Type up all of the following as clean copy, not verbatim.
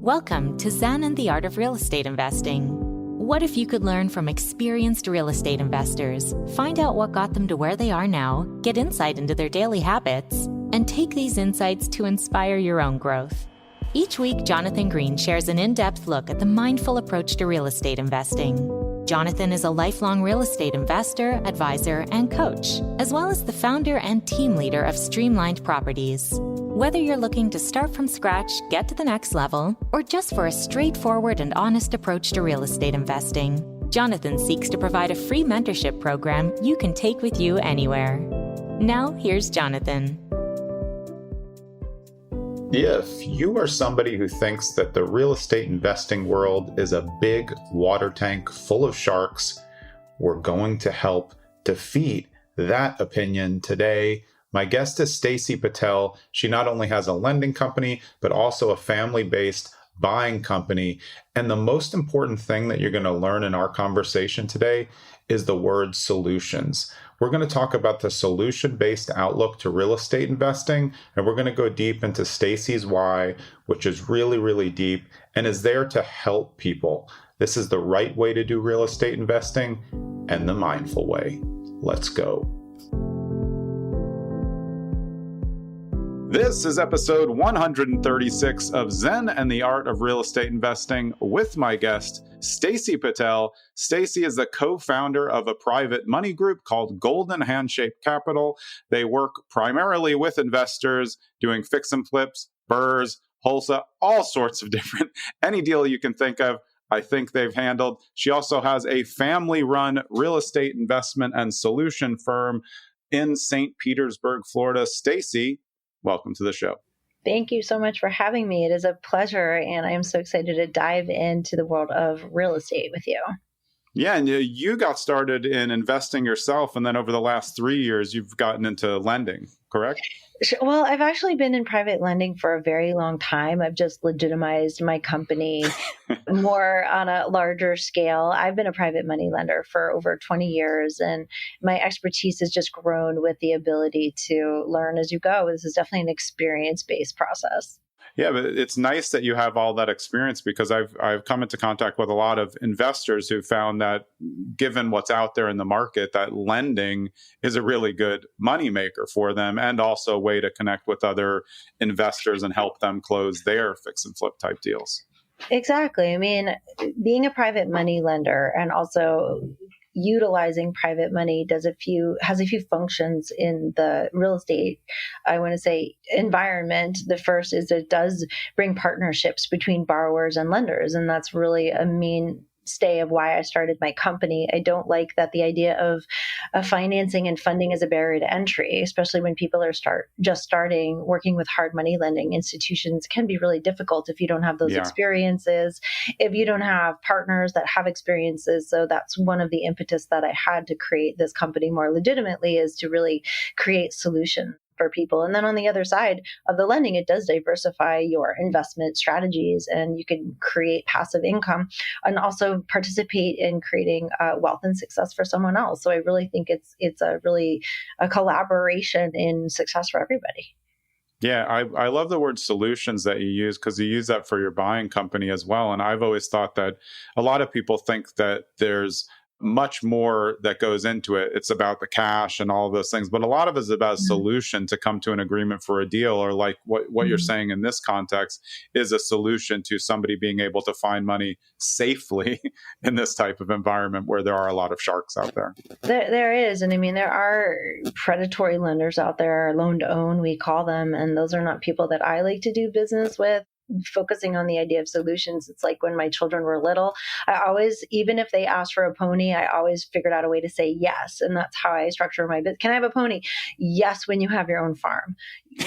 Welcome to Zen and the Art of Real Estate Investing. What if you could learn from experienced real estate investors, find out what got them to where they are now, get insight into their daily habits, and take these insights to inspire your own growth? Each week, Jonathan Green shares an in-depth look at the mindful approach to real estate investing. Jonathan is a lifelong real estate investor, advisor, and coach, as well as the founder and team leader of Streamlined Properties. Whether you're looking to start from scratch, get to the next level, or just for a straightforward and honest approach to real estate investing, Jonathan seeks to provide a free mentorship program you can take with you anywhere. Now, here's Jonathan. If you are somebody who thinks that the real estate investing world is a big water tank full of sharks, we're going to help defeat that opinion today. My guest is Stacy Patel. She not only has a lending company, but also a family-based buying company. And the most important thing that you're going to learn in our conversation today is the word solutions. We're going to talk about the solution-based outlook to real estate investing, and we're going to go deep into Stacy's why, which is really, really deep and is there to help people. This is the right way to do real estate investing and the mindful way. Let's go. This is episode 136 of Zen and the Art of Real Estate Investing with my guest, Stacy Patel. Stacy is the co-founder of a private money group called Golden Handshake Capital. They work primarily with investors doing fix and flips, BRRRs, wholesale, all sorts of different, any deal you can think of, I think they've handled. She also has a family-run real estate investment and solution firm in St. Petersburg, Florida. Stacy, welcome to the show. Thank you so much for having me. It is a pleasure, and I am so excited to dive into the world of real estate with you. Yeah, and you got started in investing yourself, and then over the last 3 years, you've gotten into lending, correct? Well, I've actually been in private lending for a very long time. I've just legitimized my company more on a larger scale. I've been a private money lender for over 20 years, and my expertise has just grown with the ability to learn as you go. This is definitely an experience-based process. Yeah, but it's nice that you have all that experience, because I've come into contact with a lot of investors who found that given what's out there in the market, that lending is a really good moneymaker for them, and also a way to connect with other investors and help them close their fix and flip type deals. Exactly. I mean, being a private money lender and also utilizing private money has a few functions in the real estate, I want to say, environment. The first is it does bring partnerships between borrowers and lenders. And that's really a mainstay of why I started my company. I don't like that the idea of financing and funding is a barrier to entry, especially when people are just starting working with hard money lending institutions. It can be really difficult if you don't have those experiences, if you don't have partners that have experiences. So that's one of the impetus that I had to create this company more legitimately, is to really create solutions for people. And then on the other side of the lending, it does diversify your investment strategies, and you can create passive income and also participate in creating wealth and success for someone else. So I really think it's a collaboration in success for everybody. Yeah, I love the word solutions that you use, because you use that for your buying company as well. And I've always thought that a lot of people think that there's much more that goes into it. It's about the cash and all of those things, but a lot of it is about a solution to come to an agreement for a deal, or like what you're saying in this context is a solution to somebody being able to find money safely in this type of environment where there are a lot of sharks out there. There is. And I mean, there are predatory lenders out there, loan to own, we call them. And those are not people that I like to do business with. Focusing on the idea of solutions. It's like when my children were little, I always, even if they asked for a pony, I always figured out a way to say yes. And that's how I structure my business. Can I have a pony? Yes, when you have your own farm.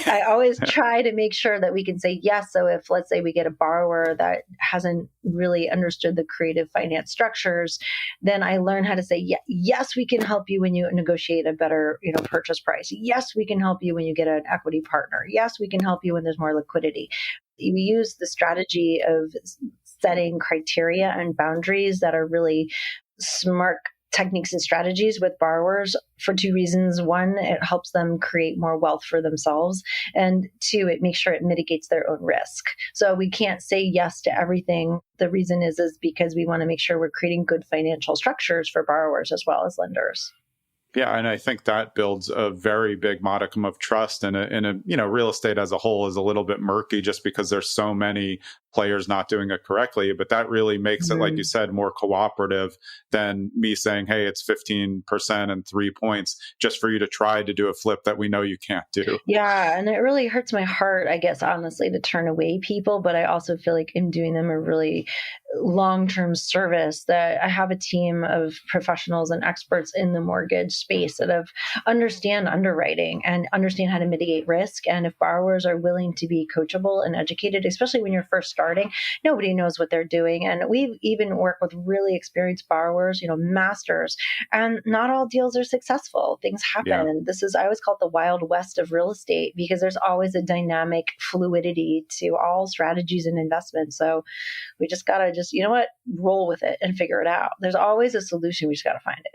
I always try to make sure that we can say yes. So if, let's say, we get a borrower that hasn't really understood the creative finance structures, then I learn how to say, yes, we can help you when you negotiate a better, purchase price. Yes, we can help you when you get an equity partner. Yes, we can help you when there's more liquidity. We use the strategy of setting criteria and boundaries that are really smart techniques and strategies with borrowers for two reasons. One, it helps them create more wealth for themselves. And two, it makes sure it mitigates their own risk. So we can't say yes to everything. The reason is because we want to make sure we're creating good financial structures for borrowers as well as lenders. Yeah, and I think that builds a very big modicum of trust. And real estate as a whole is a little bit murky just because there's so many players not doing it correctly. But that really makes it, like you said, more cooperative than me saying, "Hey, it's 15% and 3 points," just for you to try to do a flip that we know you can't do. Yeah, and it really hurts my heart, I guess, honestly, to turn away people. But I also feel like I'm doing them a really long-term service. That I have a team of professionals and experts in the mortgage space that understand underwriting and understand how to mitigate risk. And if borrowers are willing to be coachable and educated, especially when you're first starting, nobody knows what they're doing. And we even work with really experienced borrowers, masters, and not all deals are successful. Things happen. Yeah. I always call it the Wild West of real estate because there's always a dynamic fluidity to all strategies and investments. So we just got to roll with it and figure it out. There's always a solution. We just got to find it.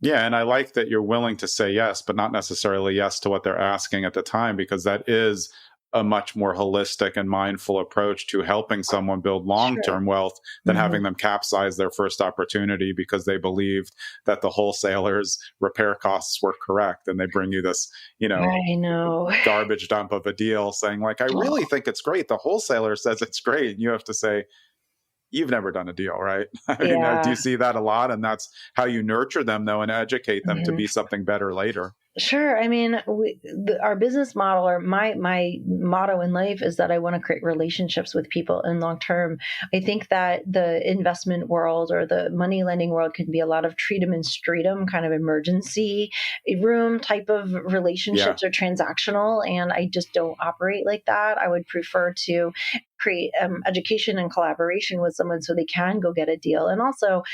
Yeah, and I like that you're willing to say yes, but not necessarily yes to what they're asking at the time, because that is a much more holistic and mindful approach to helping someone build long-term wealth than having them capsize their first opportunity because they believed that the wholesalers' repair costs were correct. And they bring you this, I know, garbage dump of a deal saying like, I really think it's great. The wholesaler says it's great. And you have to say, you've never done a deal, right? Do you see that a lot? And that's how you nurture them, though, and educate them to be something better later. Sure. I mean, our business model, or my motto in life, is that I want to create relationships with people in long term. I think that the investment world or the money lending world can be a lot of treat 'em and street 'em kind of emergency room type of relationships or transactional. And I just don't operate like that. I would prefer to create education and collaboration with someone so they can go get a deal. And also,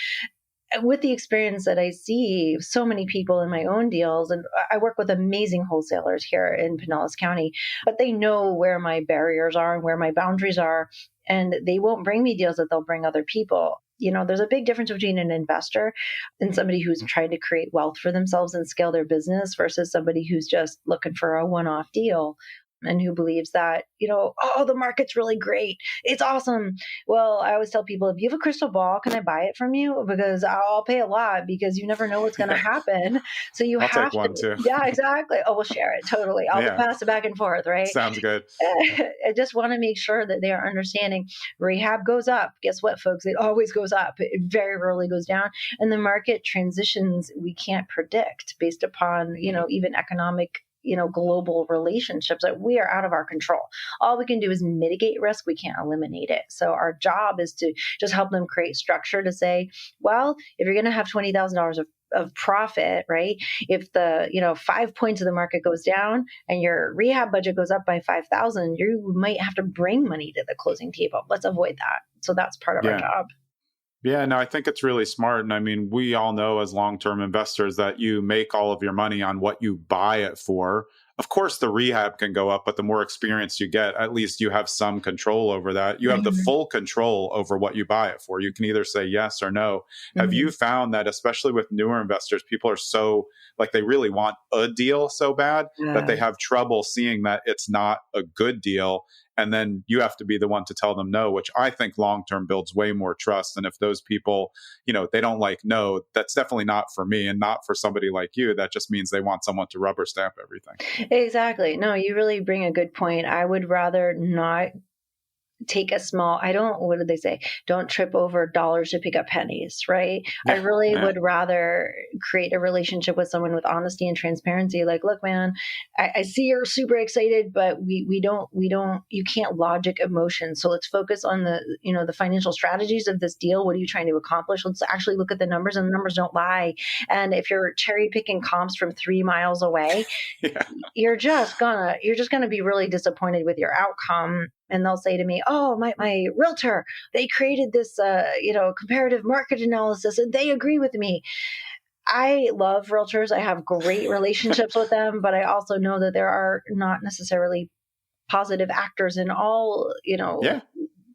with the experience that I see so many people in my own deals, and I work with amazing wholesalers here in Pinellas County, but they know where my barriers are and where my boundaries are, and they won't bring me deals that they'll bring other people. There's a big difference between an investor and somebody who's trying to create wealth for themselves and scale their business versus somebody who's just looking for a one-off deal and who believes that, the market's really great. It's awesome. Well, I always tell people, if you have a crystal ball, can I buy it from you? Because I'll pay a lot because you never know what's going to happen. So I'll have take one too. Yeah, exactly. Oh, we'll share it. Totally. I'll pass it back and forth, right? Sounds good. I just want to make sure that they are understanding rehab goes up. Guess what, folks? It always goes up. It very rarely goes down. And the market transitions we can't predict based upon, even economic global relationships that we are out of our control. All we can do is mitigate risk. We can't eliminate it. So our job is to just help them create structure to say, well, if you're going to have $20,000 of profit, right? If the, 5 points of the market goes down and your rehab budget goes up by 5,000, you might have to bring money to the closing table. Let's avoid that. So that's part of our job. Yeah, no, I think it's really smart. And I mean, we all know as long-term investors that you make all of your money on what you buy it for. Of course, the rehab can go up, but the more experience you get, at least you have some control over that. You have the full control over what you buy it for. You can either say yes or no. Have you found that, especially with newer investors, people are so, they really want a deal so bad that they have trouble seeing that it's not a good deal. And then you have to be the one to tell them no, which I think long-term builds way more trust. And if those people, they don't no, that's definitely not for me and not for somebody like you. That just means they want someone to rubber stamp everything. Exactly. No, you really bring a good point. I would rather not take what did they say? Don't trip over dollars to pick up pennies, right? I really would rather create a relationship with someone with honesty and transparency. Like, look, man, I see you're super excited, but you can't logic emotion. So let's focus on the financial strategies of this deal. What are you trying to accomplish? Let's actually look at the numbers, and the numbers don't lie. And if you're cherry picking comps from 3 miles away, you're just gonna be really disappointed with your outcome. And they'll say to me, oh, my realtor, they created this, comparative market analysis and they agree with me. I love realtors. I have great relationships with them, but I also know that there are not necessarily positive actors in all,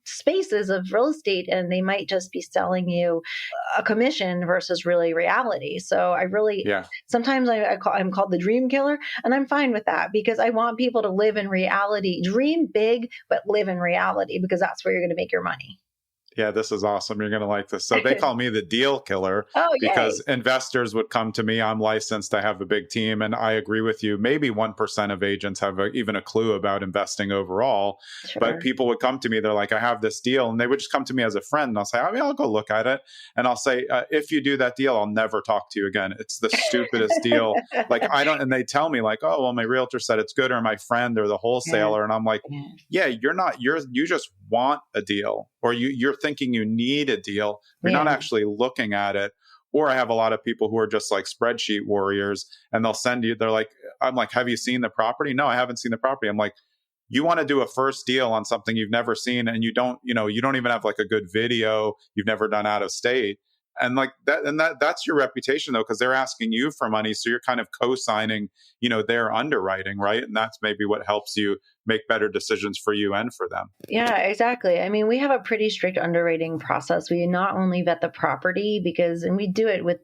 spaces of real estate, and they might just be selling you a commission versus really reality. So I really, Yeah. sometimes I'm called the dream killer, and I'm fine with that because I want people to live in reality, dream big, but live in reality, because that's where you're going to make your money. Yeah, this is awesome. You're going to like this. So they call me the deal killer Oh, because yay. investors would come to me. I'm licensed. I have a big team. And I agree with you. Maybe 1% of agents have even a clue about investing overall. But Sure. people would come to me. They're like, I have this deal. And they would just come to me as a friend. And I'll say, I mean, I'll go look at it. And I'll say, if you do that deal, I'll never talk to you again. It's the stupidest deal. Like, I don't, and they tell me like, oh, well, my realtor said it's good, or my friend or the Yeah. wholesaler. And I'm like, Yeah. yeah, you just want a deal, or you're thinking you need a deal. You're not Yeah. actually looking at it. Or I have a lot of people who are just like spreadsheet warriors, and they'll send you, they're like, I'm like, have you seen the property? No, I haven't seen the property. I'm like, you want to do a first deal on something you've never seen, and you don't even have like a good video, you've never done out of state. And like that, and that's your reputation though, because they're asking you for money. So you're kind of co-signing, their underwriting, right? And that's maybe what helps you make better decisions for you and for them. Yeah, exactly. I mean, we have a pretty strict underwriting process. We not only vet the property and we do it with,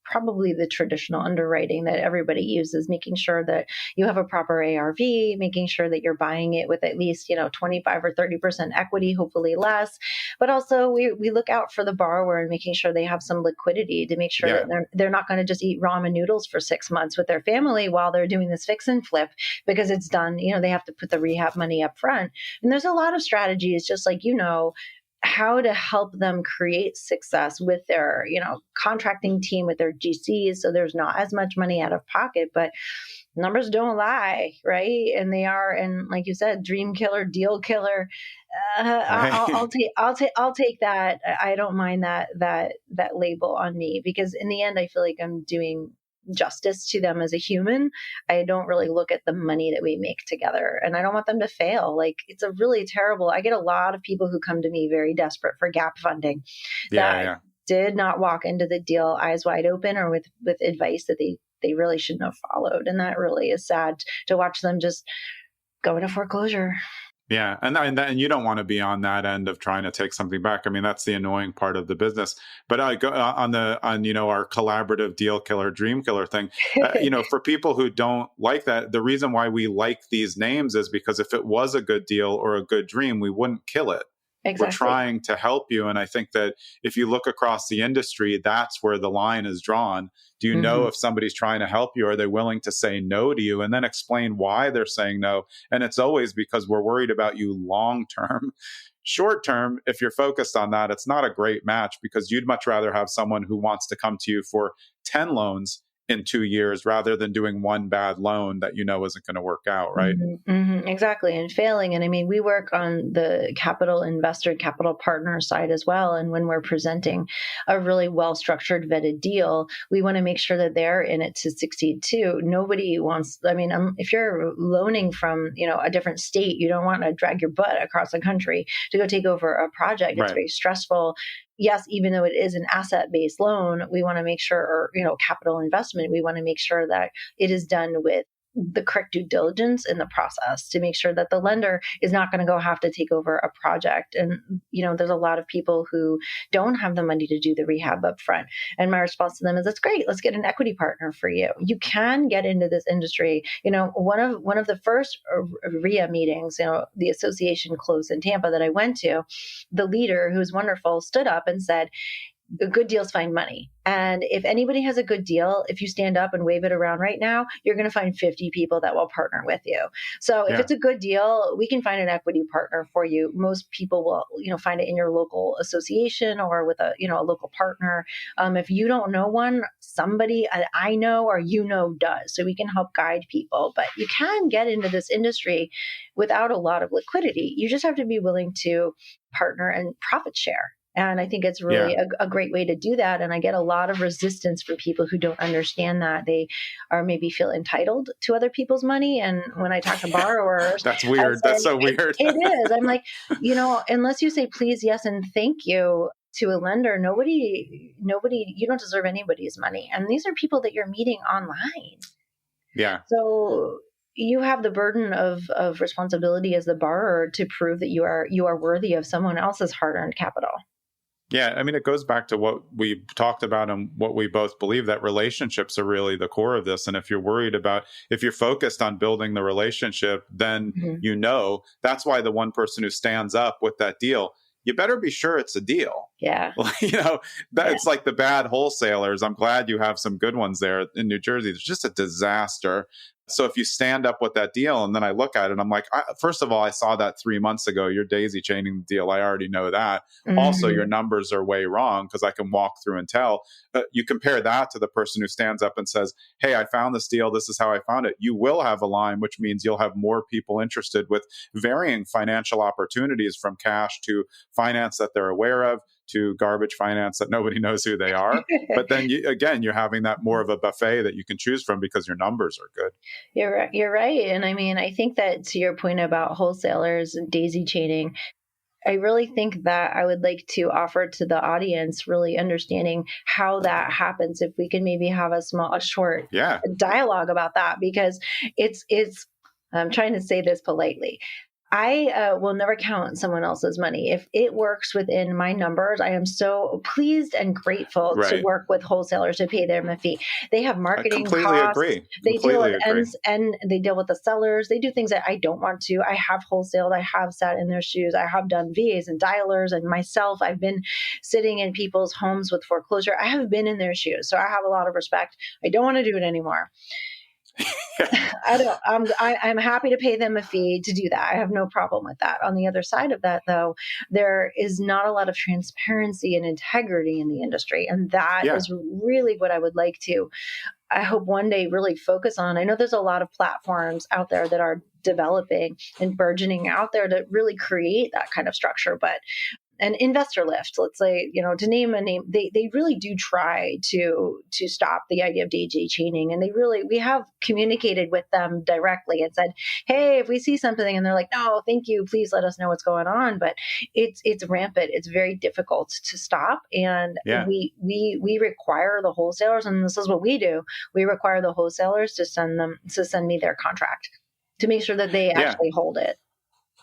probably the traditional underwriting that everybody uses, making sure that you have a proper ARV, making sure that you're buying it with at least, 25 or 30% equity, hopefully less. But also we look out for the borrower and making sure they have some liquidity to make sure that they're not going to just eat ramen noodles for 6 months with their family while they're doing this fix and flip, because it's done, they have to put the rehab money up front. And there's a lot of strategies, just like, how to help them create success with their, contracting team, with their GCs. So there's not as much money out of pocket, but numbers don't lie, right? And they are, and like you said, dream killer, deal killer. I'll take that. I don't mind that label on me, because in the end, I feel like I'm doing justice to them as a human. I don't really look at the money that we make together, and I don't want them to fail. Like, it's a really terrible, I get a lot of people who come to me very desperate for gap funding that did not walk into the deal eyes wide open, or with advice that they really shouldn't have followed. And that really is sad to watch them just go into foreclosure. Yeah. And you don't want to be on that end of trying to take something back. I mean, that's the annoying part of the business. But I go on our collaborative deal killer, dream killer thing, for people who don't like that, the reason why we like these names is because if it was a good deal or a good dream, we wouldn't kill it. Exactly. We're trying to help you. And I think that if you look across the industry, that's where the line is drawn. Do you know if somebody's trying to help you? Are they willing to say no to you, and then explain why they're saying no? And it's always because we're worried about you long term. Short term, if you're focused on that, it's not a great match, because you'd much rather have someone who wants to come to you for 10 loans in 2 years rather than doing one bad loan that isn't going to work out, right? Exactly. And failing. And I mean, we work on the capital investor, capital partner side as well. And when we're presenting a really well-structured, vetted deal, we want to make sure that they're in it to succeed too. Nobody wants, if you're loaning from, a different state, you don't want to drag your butt across the country to go take over a project. It's very stressful. Yes, even though it is an asset-based loan, we want to make sure, or, capital investment, we want to make sure that it is done with the correct due diligence in the process to make sure that the lender is not going to go have to take over a project. And, there's a lot of people who don't have the money to do the rehab up front. And my response to them is, that's great. Let's get an equity partner for you. You can get into this industry. One of the first RIA meetings, the association closed in Tampa that I went to, the leader, who's wonderful, stood up and said, good deals find money. And if anybody has a good deal, if you stand up and wave it around right now, you're going to find 50 people that will partner with you. So if it's a good deal, we can find an equity partner for you. Most people will, find it in your local association or with a local partner. If you don't know one, somebody I know or does. So we can help guide people. But you can get into this industry without a lot of liquidity. You just have to be willing to partner and profit share. And I think it's really a great way to do that. And I get a lot of resistance from people who don't understand that. They are maybe feel entitled to other people's money. And when I talk to borrowers, that's weird. That's so weird. It is. I'm like, unless you say please, yes, and thank you to a lender, nobody, you don't deserve anybody's money. And these are people that you're meeting online. Yeah. So you have the burden of responsibility as the borrower to prove that you are worthy of someone else's hard-earned capital. Yeah, I mean, it goes back to what we talked about and what we both believe, that relationships are really the core of this. And if you're focused on building the relationship, then that's why the one person who stands up with that deal, you better be sure it's a deal. Yeah. It's like the bad wholesalers. I'm glad you have some good ones there in New Jersey. It's just a disaster. So if you stand up with that deal, and then I look at it, I'm like, first of all, I saw that 3 months ago. You're daisy chaining the deal. I already know that. Also, your numbers are way wrong, because I can walk through and tell. You compare that to the person who stands up and says, hey, I found this deal. This is how I found it. You will have a line, which means you'll have more people interested with varying financial opportunities, from cash to finance that they're aware of, to garbage finance that nobody knows who they are. But then you're having that more of a buffet that you can choose from because your numbers are good. You're right. And I mean, I think that, to your point about wholesalers and daisy chaining, I really think that I would like to offer to the audience really understanding how that happens. If we can maybe have a short dialogue about that, because it's, I'm trying to say this politely. I will never count someone else's money. If it works within my numbers, I am so pleased and grateful to work with wholesalers to pay them a fee. They have marketing costs. They deal with ends, and they deal with the sellers. They do things that I don't want to. I have wholesaled. I have sat in their shoes. I have done VAs and dialers, and myself, I've been sitting in people's homes with foreclosure. I have been in their shoes. So I have a lot of respect. I don't want to do it anymore. I'm happy to pay them a fee to do that. I have no problem with that. On the other side of that, though, there is not a lot of transparency and integrity in the industry. And that is really what I would like to, I hope one day, really focus on. I know there's a lot of platforms out there that are developing and burgeoning out there to really create that kind of structure. But an investor lift, let's say, to name a name, they really do try to stop the idea of daisy chaining. And we have communicated with them directly and said, hey, if we see something, and they're like, no, thank you, please let us know what's going on. But it's rampant. It's very difficult to stop. And we require the wholesalers, and this is what we do. We require the wholesalers to send me their contract to make sure that they actually hold it.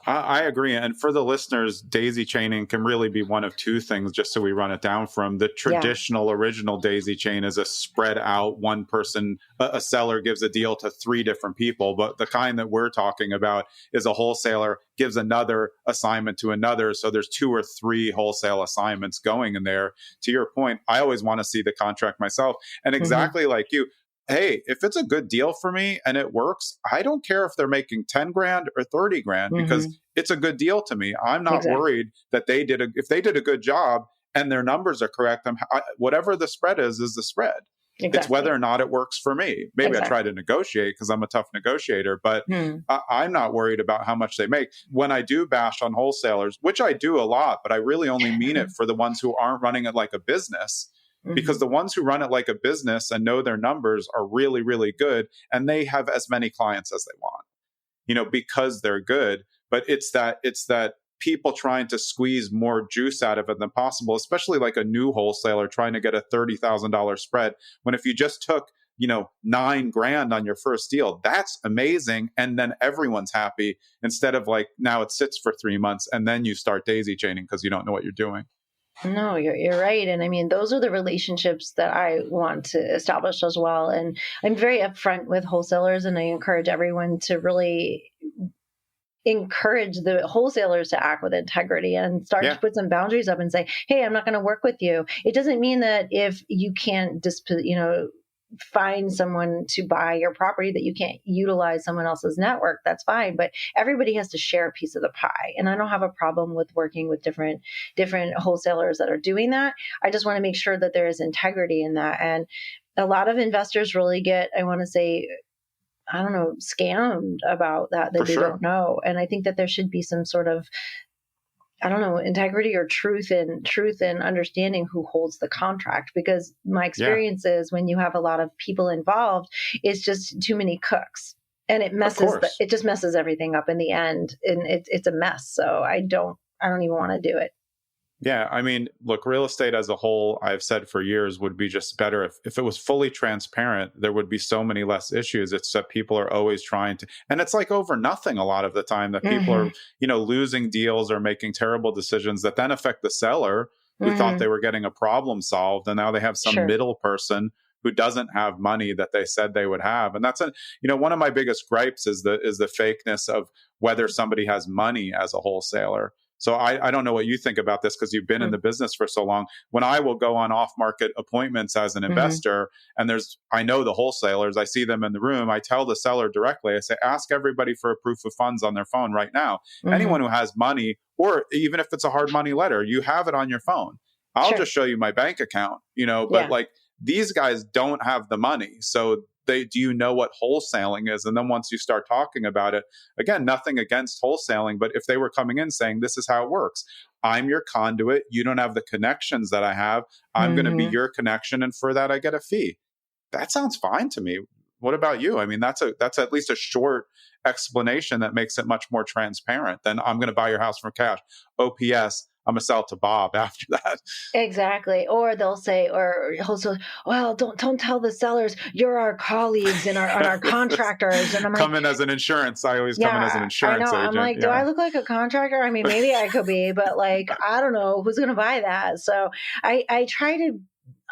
I agree. And for the listeners, daisy chaining can really be one of two things, just so we run it down from the traditional original daisy chain is a spread out one person, a seller gives a deal to three different people. But the kind that we're talking about is a wholesaler gives another assignment to another. So there's 2 or 3 wholesale assignments going in there. To your point, I always want to see the contract myself. And exactly like you, hey, if it's a good deal for me and it works, I don't care if they're making 10 grand or 30 grand because it's a good deal to me. I'm not worried that if they did a good job and their numbers are correct, whatever the spread is the spread. Exactly. It's whether or not it works for me. Maybe I try to negotiate because I'm a tough negotiator, but I'm not worried about how much they make. When I do bash on wholesalers, which I do a lot, but I really only mean it for the ones who aren't running it like a business. Because the ones who run it like a business and know their numbers are really, really good. And they have as many clients as they want, because they're good. But it's that people trying to squeeze more juice out of it than possible, especially like a new wholesaler trying to get a $30,000 spread. When if you just took, $9 grand on your first deal, that's amazing. And then everyone's happy instead of like now it sits for 3 months and then you start daisy chaining because you don't know what you're doing. No, you're right. And I mean, those are the relationships that I want to establish as well. And I'm very upfront with wholesalers, and I encourage everyone to really encourage the wholesalers to act with integrity and start to put some boundaries up and say, hey, I'm not going to work with you. It doesn't mean that if you can't find someone to buy your property that you can't utilize someone else's network, that's fine. But everybody has to share a piece of the pie. And I don't have a problem with working with different wholesalers that are doing that. I just want to make sure that there is integrity in that. And a lot of investors really get, I want to say, scammed about that they don't know. And I think that there should be some sort of, integrity or truth in understanding who holds the contract, because my experience is when you have a lot of people involved, it's just too many cooks, and it just messes everything up in the end, and it's a mess. So I don't even want to do it. Yeah, I mean, look, real estate as a whole, I've said for years, would be just better if it was fully transparent. There would be so many less issues. It's that people are always trying to, and it's like over nothing a lot of the time that people Hmm. are, losing deals or making terrible decisions that then affect the seller who thought Hmm. they were getting a problem solved, and now they have some Sure. middle person who doesn't have money that they said they would have. And that's one of my biggest gripes is the fakeness of whether somebody has money as a wholesaler. So I don't know what you think about this because you've been in the business for so long. When I will go on off market appointments as an Hmm. investor, and I know the wholesalers, I see them in the room, I tell the seller directly, I say, ask everybody for a proof of funds on their phone right now. Hmm. Anyone who has money, or even if it's a hard money letter, you have it on your phone. I'll Sure. just show you my bank account, but Yeah. like these guys don't have the money. So do you know what wholesaling is? And then once you start talking about it, again, nothing against wholesaling, but if they were coming in saying, this is how it works, I'm your conduit, you don't have the connections that I have, I'm going to be Hmm. your connection, and for that I get a fee. That sounds fine to me. What about you? I mean, that's at least a short explanation that makes it much more transparent than I'm going to buy your house for cash. OPS, I'm going to sell it to Bob after that. Exactly. Or they'll say, or also, well, don't tell the sellers you're our colleagues and our contractors. And I'm like, Come in as an insurance. I always come in as an yeah, I know. insurance I'm agent. like, do Yeah. I look like a contractor? I mean, maybe I could be, but like, I don't know who's going to buy that. So I try to.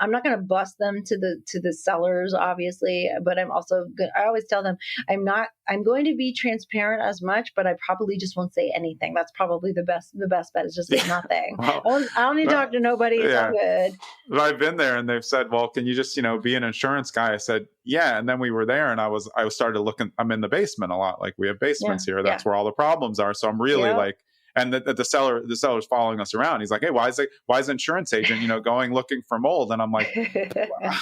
I'm not going to bust them to the sellers, obviously, but I'm also good. I always tell them I'm not. I'm going to be transparent as much, but I probably just won't say anything. That's probably the best. The best bet is just say nothing. Well, I don't need to talk to nobody. It's all yeah. good. But I've been there and they've said, well, can you just, be an insurance guy? I said, yeah. And then we were there and I started looking, I'm in the basement a lot. Like we have Yeah. basements here. Yeah. That's where all the problems are. So I'm really Yeah. like, and the seller's following us around. He's like, hey, why is the insurance agent, going looking for mold? And I'm like,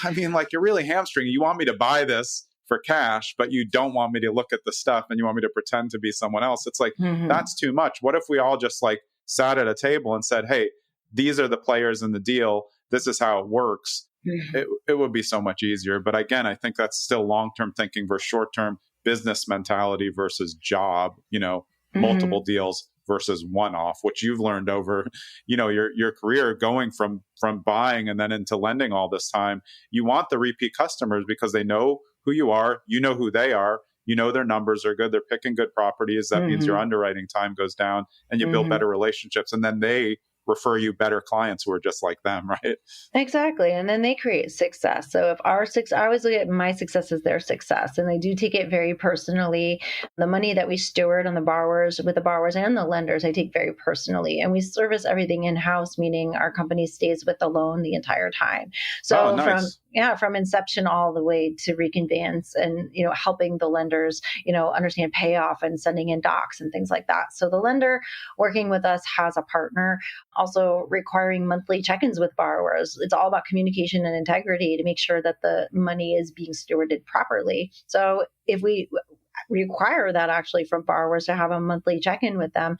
I mean, like you're really hamstringing. You want me to buy this for cash, but you don't want me to look at the stuff and you want me to pretend to be someone else. It's like, Hmm. that's too much. What if we all just like sat at a table and said, hey, these are the players in the deal. This is how it works. It would be so much easier. But again, I think that's still long-term thinking versus short-term business mentality versus job, multiple Hmm. deals versus one-off, which you've learned over, your career going from buying and then into lending all this time. You want the repeat customers because they know who you are, you know who they are, their numbers are good, they're picking good properties. That means your Hmm. underwriting time goes down and you build Hmm. better relationships, and then they refer you better clients who are just like them, right? Exactly. And then they create success. So if I always look at my success as their success, and I do take it very personally. The money that we steward on with the borrowers and the lenders, I take very personally. And we service everything in house, meaning our company stays with the loan the entire time. Oh, So nice. from inception all the way to reconveyance and, helping the lenders, understand payoff and sending in docs and things like that. So the lender working with us has a partner, also requiring monthly check-ins with borrowers. It's all about communication and integrity to make sure that the money is being stewarded properly. So if we require that actually from borrowers to have a monthly check-in with them,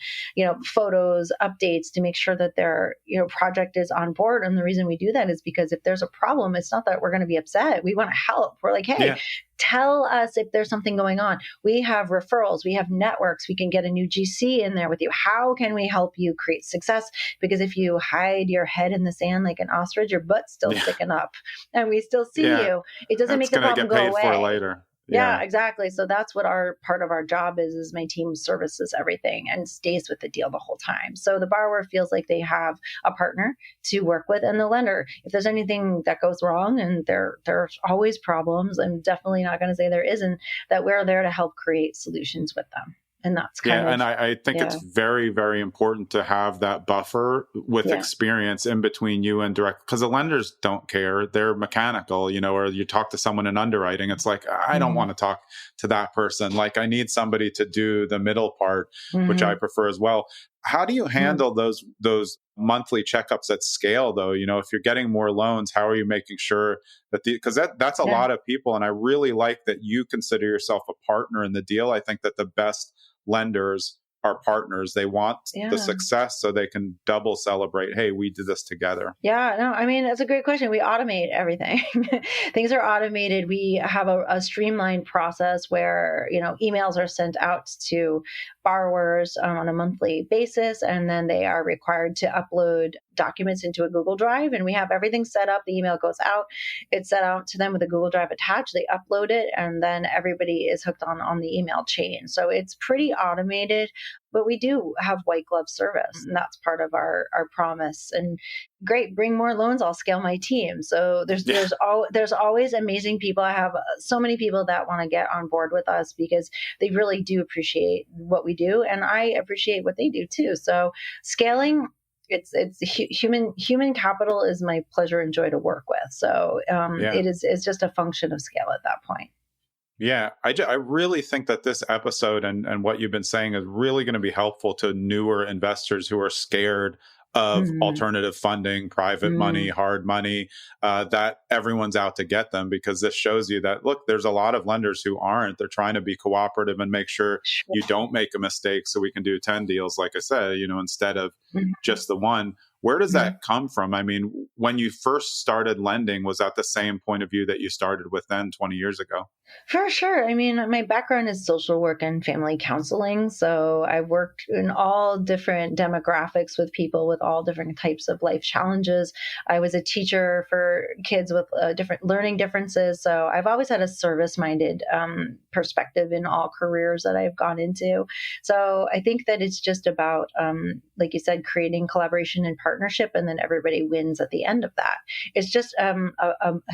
photos, updates to make sure that their, project is on board. And the reason we do that is because if there's a problem, it's not that we're going to be upset. We want to help. We're like, hey, Yeah. tell us if there's something going on. We have referrals, we have networks, we can get a new GC in there with you. How can we help you create success? Because if you hide your head in the sand like an ostrich, your butt's still Yeah. sticking up and we still see Yeah. you. It doesn't That's make the going to problem get go paid for away. later. Yeah, Yeah. exactly. So that's what our part of our job is my team services everything and stays with the deal the whole time. So the borrower feels like they have a partner to work with, and the lender, if there's anything that goes wrong, and there's always problems, I'm definitely not going to say there isn't, that we're there to help create solutions with them. And that's kind Yeah, of, and I think it's yeah, very, very important to have that buffer with yeah. experience in between you and direct, because the lenders don't care. They're mechanical, or you talk to someone in underwriting. It's like, I don't want Hmm. to talk to that person. Like I need somebody to do the middle part, which I Hmm. prefer as well. How do you Hmm. handle those monthly checkups at scale though? If you're getting more loans, how are you making sure that because that's a Yeah. lot of people. And I really like that you consider yourself a partner in the deal. I think that the best lenders are partners. They want the Yeah. success so they can double celebrate. Hey, we did this together. Yeah, no, I mean, that's a great question. We automate everything. Things are automated. We have a streamlined process where, emails are sent out to borrowers on a monthly basis, and then they are required to upload documents into a Google Drive, and we have everything set up. The email goes out. It's set out to them with a Google Drive attached. They upload it, and then everybody is hooked on the email chain. So it's pretty automated, but we do have white glove service, and that's part of our promise. And great, bring more loans, I'll scale my team. So there's always amazing people. I have so many people that want to get on board with us because they really do appreciate what we do, and I appreciate what they do too. So scaling, it's human capital is my pleasure and joy to work with. So it's just a function of scale at that point. Yeah, I really think that this episode and what you've been saying is really going to be helpful to newer investors who are scared of alternative funding, private money, hard money, that everyone's out to get them, because this shows you that, look, there's a lot of lenders who aren't. They're trying to be cooperative and make sure you don't make a mistake so we can do 10 deals, like I said, instead of just the one. Where does that come from? I mean, when you first started lending, was that the same point of view that you started with then 20 years ago? For sure. I mean, my background is social work and family counseling. So I've worked in all different demographics with people with all different types of life challenges. I was a teacher for kids with different learning differences. So I've always had a service-minded perspective in all careers that I've gone into. So I think that it's just about, like you said, creating collaboration and partnership, and then everybody wins at the end of that. It's just a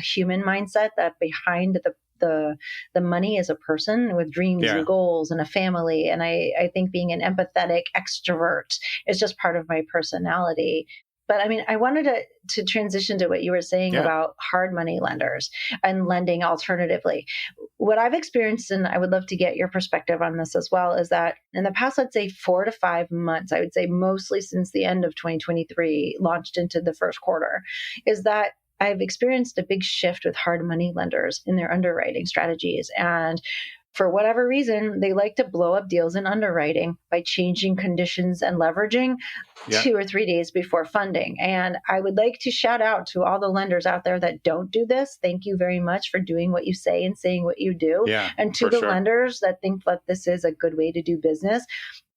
human mindset that behind the money is a person with dreams and goals and a family. And I think being an empathetic extrovert is just part of my personality. But I mean, I wanted to transition to what you were saying about hard money lenders and lending alternatively. What I've experienced, and I would love to get your perspective on this as well, is that in the past, let's say 4 to 5 months, I would say mostly since the end of 2023, launched into the first quarter, is that I've experienced a big shift with hard money lenders in their underwriting strategies. And for whatever reason, they like to blow up deals in underwriting by changing conditions and leveraging 2 or 3 days before funding. And I would like to shout out to all the lenders out there that don't do this. Thank you very much for doing what you say and saying what you do. Yeah, and to the lenders that think that this is a good way to do business,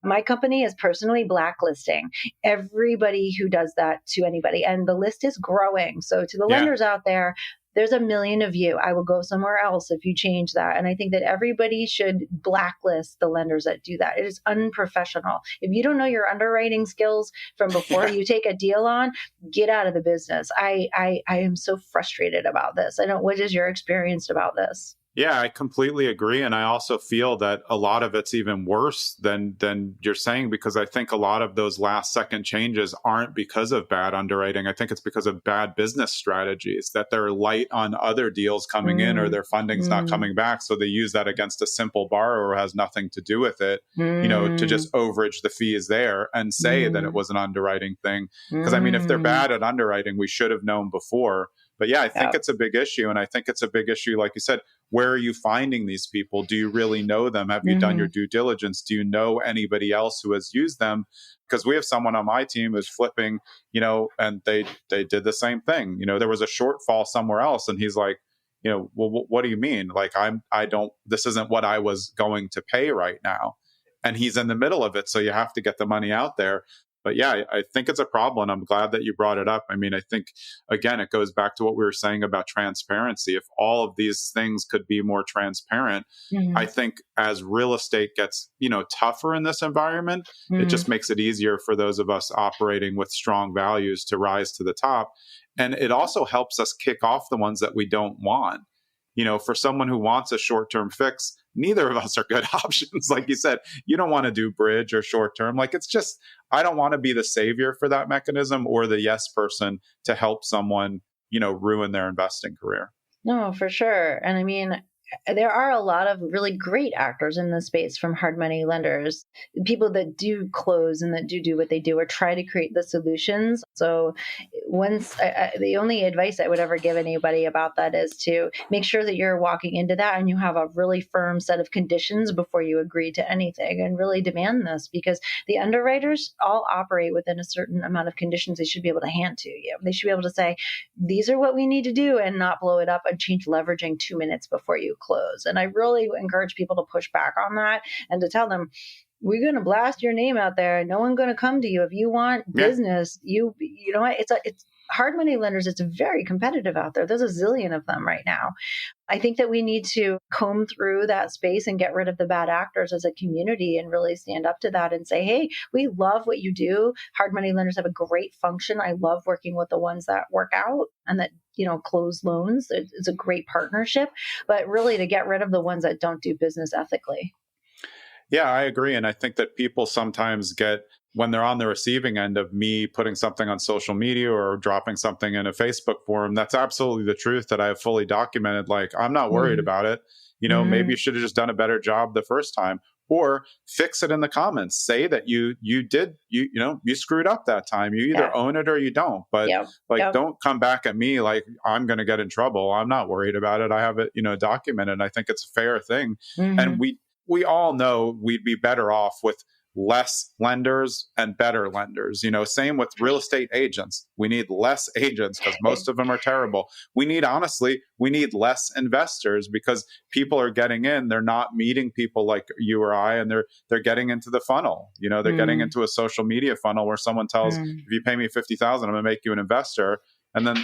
my company is personally blacklisting everybody who does that to anybody. And the list is growing. So to the lenders out there, there's a million of you. I will go somewhere else if you change that. And I think that everybody should blacklist the lenders that do that. It is unprofessional. If you don't know your underwriting skills from before you take a deal on, get out of the business. I am so frustrated about this. What is your experience about this? Yeah, I completely agree. And I also feel that a lot of it's even worse than you're saying, because I think a lot of those last second changes aren't because of bad underwriting. I think it's because of bad business strategies, that they're light on other deals coming in, or their funding's not coming back. So they use that against a simple borrower who has nothing to do with it, to just overage the fees there and say that it was an underwriting thing. Because I mean, if they're bad at underwriting, we should have known before. But yeah, I think it's a big issue. And I think it's a big issue, like you said, where are you finding these people? Do you really know them? Have you done your due diligence? Do you know anybody else who has used them? Because we have someone on my team who's flipping, and they did the same thing. There was a shortfall somewhere else. And he's like, well, what do you mean? Like, this isn't what I was going to pay right now. And he's in the middle of it. So you have to get the money out there. But yeah, I think it's a problem. I'm glad that you brought it up. I mean, I think, again, it goes back to what we were saying about transparency. If all of these things could be more transparent, I think as real estate gets, tougher in this environment, it just makes it easier for those of us operating with strong values to rise to the top. And it also helps us kick off the ones that we don't want. For someone who wants a short-term fix, neither of us are good options. Like you said, you don't want to do bridge or short-term. Like, it's just, I don't want to be the savior for that mechanism or the yes person to help someone, ruin their investing career. No, for sure. And I mean, there are a lot of really great actors in the space from hard money lenders, people that do close and that do what they do or try to create the solutions. So the only advice I would ever give anybody about that is to make sure that you're walking into that and you have a really firm set of conditions before you agree to anything, and really demand this, because the underwriters all operate within a certain amount of conditions they should be able to hand to you. They should be able to say, these are what we need to do, and not blow it up and change leveraging 2 minutes before you close. And I really encourage people to push back on that and to tell them, we're going to blast your name out there. No one's going to come to you. If you want business, you know what? It's hard money lenders. It's very competitive out there. There's a zillion of them right now. I think that we need to comb through that space and get rid of the bad actors as a community and really stand up to that and say, hey, we love what you do. Hard money lenders have a great function. I love working with the ones that work out and that, close loans. It's a great partnership, but really to get rid of the ones that don't do business ethically. Yeah, I agree. And I think that people sometimes when they're on the receiving end of me putting something on social media or dropping something in a Facebook forum, that's absolutely the truth that I have fully documented. Like, I'm not worried about it. Maybe you should have just done a better job the first time, or fix it in the comments. Say that you screwed up that time. You either own it or you don't, but don't come back at me like I'm going to get in trouble. I'm not worried about it. I have it, documented. I think it's a fair thing. And we all know we'd be better off with less lenders and better lenders. Same with real estate agents. We need less agents because most of them are terrible. We need less investors because people are getting in. They're not meeting people like you or I, and they're getting into the funnel. They're getting into a social media funnel where someone tells, if you pay me $50,000, I'm going to make you an investor. And then,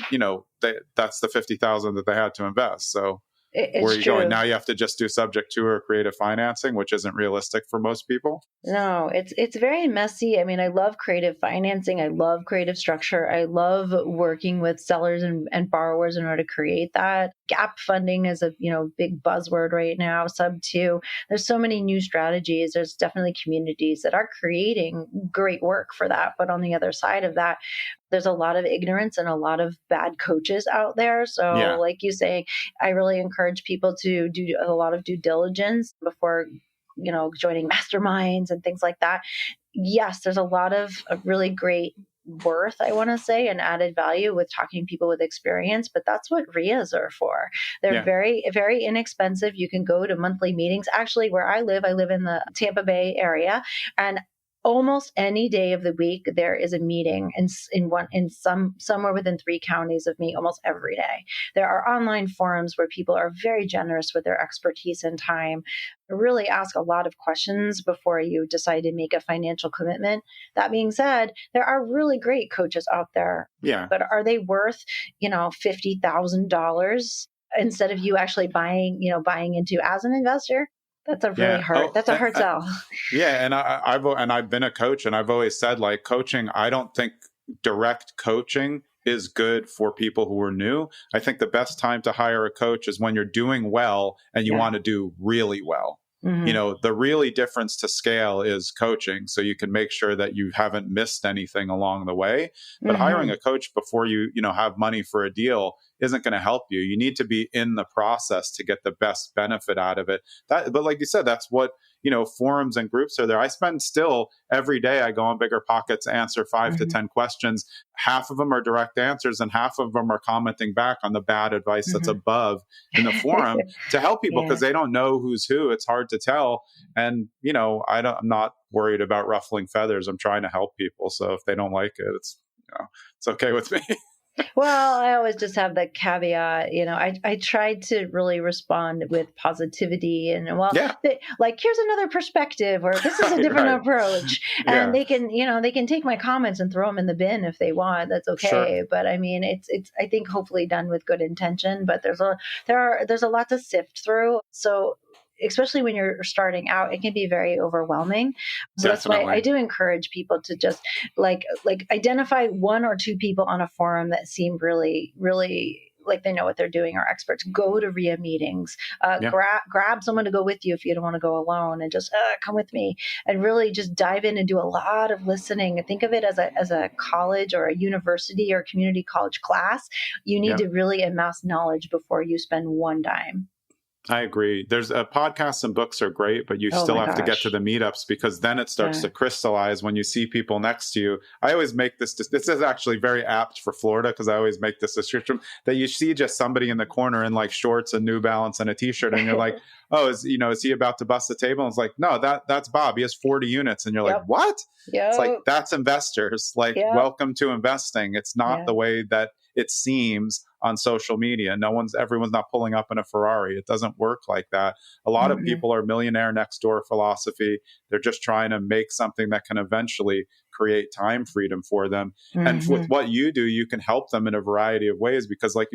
that's the $50,000 that they had to invest. So where are you going? Now you have to just do subject to or creative financing, which isn't realistic for most people. No, it's very messy. I mean, I love creative financing. I love creative structure. I love working with sellers and borrowers in order to create that. Gap funding is a big buzzword right now. Sub 2. There's so many new strategies. There's definitely communities that are creating great work for that. But on the other side of that, there's a lot of ignorance and a lot of bad coaches out there. So like you say, I really encourage people to do a lot of due diligence before, joining masterminds and things like that. Yes, there's a lot of really great worth, I want to say, and added value with talking to people with experience, but that's what RIAs are for. They're very, very inexpensive. You can go to monthly meetings. Actually, where I live in the Tampa Bay area, and almost any day of the week, there is a meeting somewhere within 3 counties of me almost every day. There are online forums where people are very generous with their expertise and time. Really ask a lot of questions before you decide to make a financial commitment. That being said, there are really great coaches out there. Yeah. But are they worth, $50,000 instead of you actually buying into as an investor? That's a really hard. That's a hard sell. Yeah, and I've been a coach, and I've always said, like, coaching. I don't think direct coaching is good for people who are new. I think the best time to hire a coach is when you're doing well and you want to do really well. The really difference to scale is coaching, so you can make sure that you haven't missed anything along the way. But hiring a coach before you have money for a deal isn't going to help you. You need to be in the process to get the best benefit out of it. But like you said, that's what forums and groups are there. I spend still every day, I go on BiggerPockets, answer 5 to 10 questions. Half of them are direct answers and half of them are commenting back on the bad advice that's above in the forum to help people because they don't know who's who. It's hard to tell. And, I'm not worried about ruffling feathers. I'm trying to help people. So if they don't like it, it's okay with me. Well, I always just have the caveat, I tried to really respond with positivity and here's another perspective, or this is a different approach. And they can take my comments and throw them in the bin if they want. That's okay. Sure. But I mean, it's I think hopefully done with good intention, but there's a lot to sift through. So especially when you're starting out, it can be very overwhelming. So that's why I do encourage people to just like identify 1 or 2 people on a forum that seem really, really like they know what they're doing, or experts. Go to RIA meetings, grab someone to go with you if you don't want to go alone, and just come with me and really just dive in and do a lot of listening. And think of it as a college or a university or community college class. You need to really amass knowledge before you spend one dime. I agree. There's podcasts and books are great, but you still have to get to the meetups because then it starts to crystallize when you see people next to you. I always make this is actually very apt for Florida because I always make this description that you see just somebody in the corner in like shorts and New Balance and a t-shirt and you're like, oh, is he about to bust the table? And it's like, no, that's Bob. He has 40 units. And you're like, what? It's like, that's investors. Like, welcome to investing. It's not the way that it seems on social media. Everyone's not pulling up in a Ferrari. It doesn't work like that. A lot of people are millionaire next door philosophy. They're just trying to make something that can eventually create time freedom for them. And with what you do, you can help them in a variety of ways, because like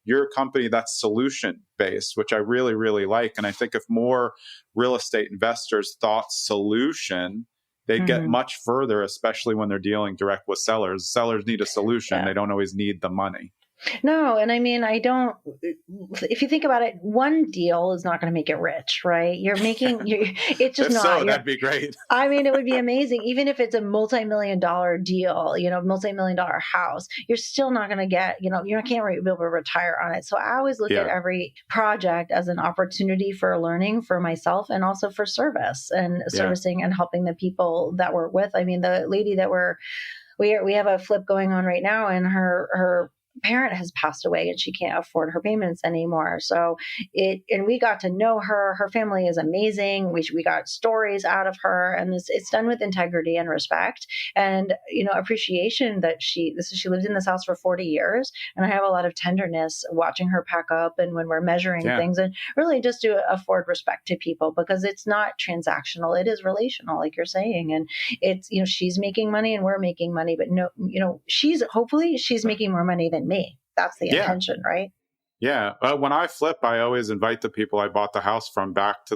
you're a company that's solution based, which I really, really like. And I think if more real estate investors thought solution, they'd get much further, especially when they're dealing direct with sellers. Sellers need a solution. They don't always need the money. No. And I mean, if you think about it, one deal is not going to make it rich, right? It's just not. So that'd be great. I mean, it would be amazing. Even if it's a multi-million-dollar deal, multi-million-dollar house, you're still not going to get, you can't be able to retire on it. So I always look at every project as an opportunity for learning for myself and also for service and servicing and helping the people that we're with. I mean, the lady that we have a flip going on right now, and her parent has passed away and she can't afford her payments anymore. So we got to know her. Her family is amazing. We got stories out of her, and it's done with integrity and respect and, appreciation that she lived in this house for 40 years. And I have a lot of tenderness watching her pack up and when we're measuring things, and really just to afford respect to people, because it's not transactional. It is relational, like you're saying. And it's, she's making money and we're making money, but hopefully she's making more money than me. That's the intention, right? Yeah. When I flip, I always invite the people I bought the house from back to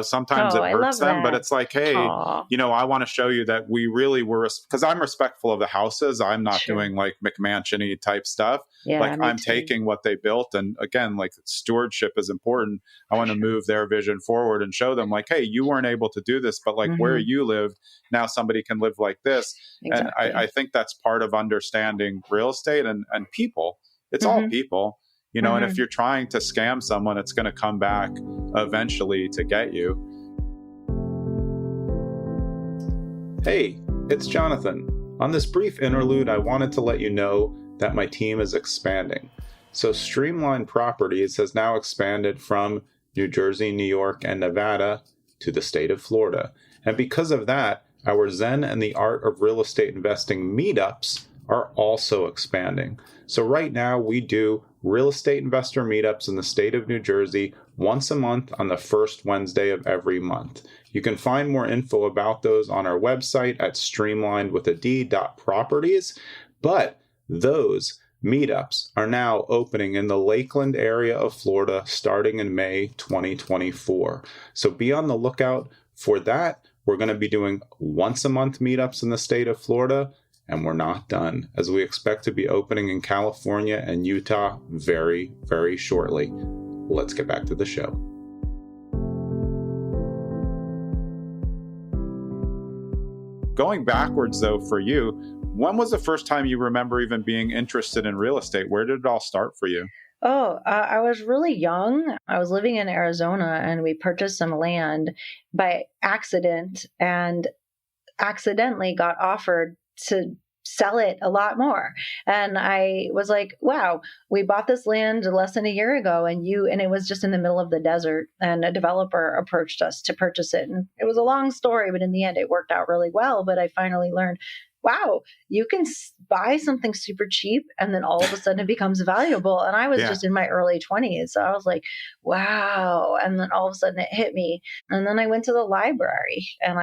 sometimes it hurts them, but it's like, hey, I want to show you that we really were, because I'm respectful of the houses. I'm not doing like McMansion-y type stuff. Yeah, like I'm taking what they built. And again, like stewardship is important. I want to move their vision forward and show them like, hey, you weren't able to do this, but like where you lived, now somebody can live like this. Exactly. And I think that's part of understanding real estate and people. It's all people. And if you're trying to scam someone, it's going to come back eventually to get you. Hey, it's Jonathan. On this brief interlude, I wanted to let you know that my team is expanding. So Streamline Properties has now expanded from New Jersey, New York, and Nevada to the state of Florida. And because of that, our Zen and the Art of Real Estate Investing meetups are also expanding. So right now we do real estate investor meetups in the state of New Jersey once a month on the first Wednesday of every month. You can find more info about those on our website at streamlinedwithad.properties. But those meetups are now opening in the Lakeland area of Florida starting in May 2024. So be on the lookout for that. We're going to be doing once a month meetups in the state of Florida. And we're not done, as we expect to be opening in California and Utah very, very shortly. Let's get back to the show. Going backwards, though, for you, when was the first time you remember even being interested in real estate? Where did it all start for you? I was really young. I was living in Arizona, and we purchased some land by accident and accidentally got offered to sell it a lot more. And I was like, wow, we bought this land less than a year ago and it was just in the middle of the desert, and a developer approached us to purchase it. And it was a long story, but in the end it worked out really well. But I finally learned, wow, you can buy something super cheap and then all of a sudden it becomes valuable. And I was just in my early 20s. So I was like, wow. And then all of a sudden it hit me. And then I went to the library, and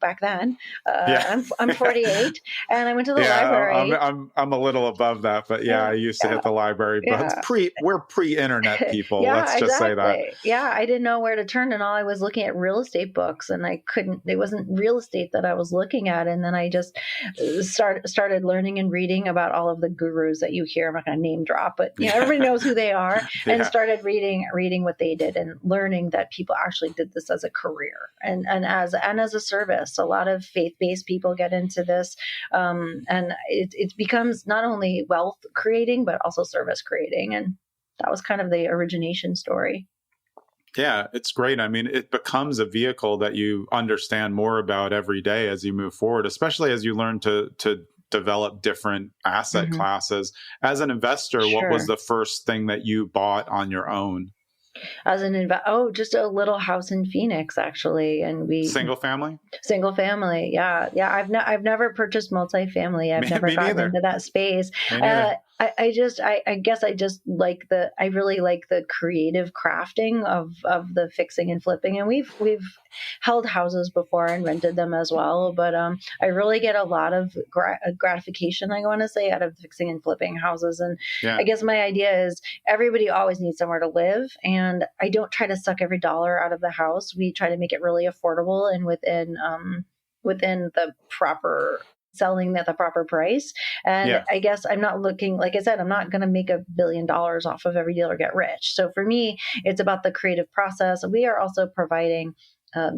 back then, I'm 48, and I went to the library. I'm a little above that, but I used to hit the library. But we're pre-internet people. Let's just say that. Yeah, I didn't know where to turn, and all I was looking at real estate books, and I couldn't. It wasn't real estate that I was looking at, and then I just started learning and reading about all of the gurus that you hear. I'm not going to name drop, but everybody knows who they are, and started reading what they did, and learning that people actually did this as a career and as a service. A lot of faith-based people get into this, and it becomes not only wealth creating, but also service creating. And that was kind of the origination story. Yeah, it's great. I mean, it becomes a vehicle that you understand more about every day as you move forward, especially as you learn to develop different asset classes. As an investor, what was the first thing that you bought on your own? As an just a little house in Phoenix, actually, and single family. Yeah. I've never purchased multifamily. I've never gotten into that space. I guess I just like I really like the creative crafting of the fixing and flipping. And we've held houses before and rented them as well. But I really get a lot of gratification, I want to say, out of fixing and flipping houses. And Yeah. I guess my idea is everybody always needs somewhere to live. And I don't try to suck every dollar out of the house. We try to make it really affordable and within the proper selling at the proper price. And Yeah. I guess I'm not looking, like I said, I'm not going to make $1 billion off of every deal or get rich. So for me, it's about the creative process. We are also providing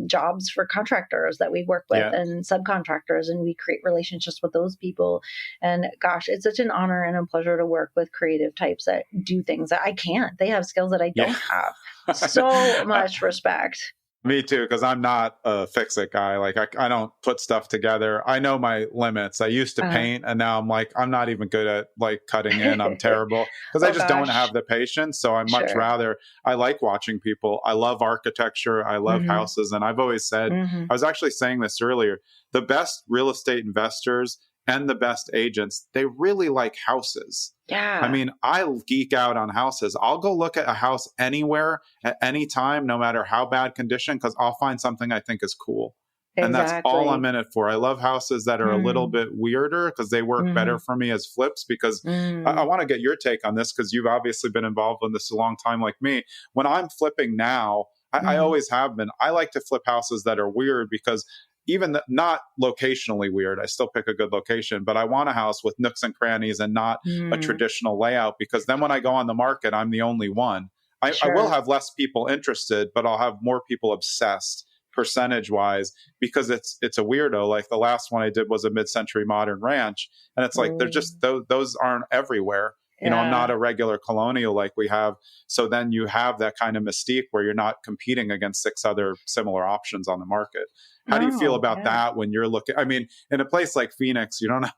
jobs for contractors that we work with and subcontractors, and we create relationships with those people. And gosh, it's such an honor and a pleasure to work with creative types that do things that I can't. They have skills that I don't have. So much respect. Me too, because I'm not a fix-it guy. Like I don't put stuff together. I know my limits. I used to paint, and now I'm like, I'm not even good at like cutting in. I'm terrible because I just don't have the patience. So I much rather, I like watching people. I love architecture. I love houses. And I've always said, I was actually saying this earlier, the best real estate investors and the best agents, they really like houses. Yeah. I mean, I geek out on houses. I'll go look at a house anywhere at any time, no matter how bad condition, because I'll find something I think is cool. Exactly. And that's all I'm in it for. I love houses that are a little bit weirder because they work better for me as flips. Because I want to get your take on this, because you've obviously been involved in this a long time like me. When I'm flipping now, I always have been. I like to flip houses that are weird because even not locationally weird, I still pick a good location, but I want a house with nooks and crannies and not a traditional layout, because then when I go on the market, I'm the only one. I will have less people interested, but I'll have more people obsessed percentage wise, because it's a weirdo. Like the last one I did was a mid-century modern ranch. And it's like, they're just, those aren't everywhere. You know, I'm not a regular colonial like we have. So then you have that kind of mystique where you're not competing against 6 other similar options on the market. How do you feel about that when you're looking? I mean, in a place like Phoenix, you don't have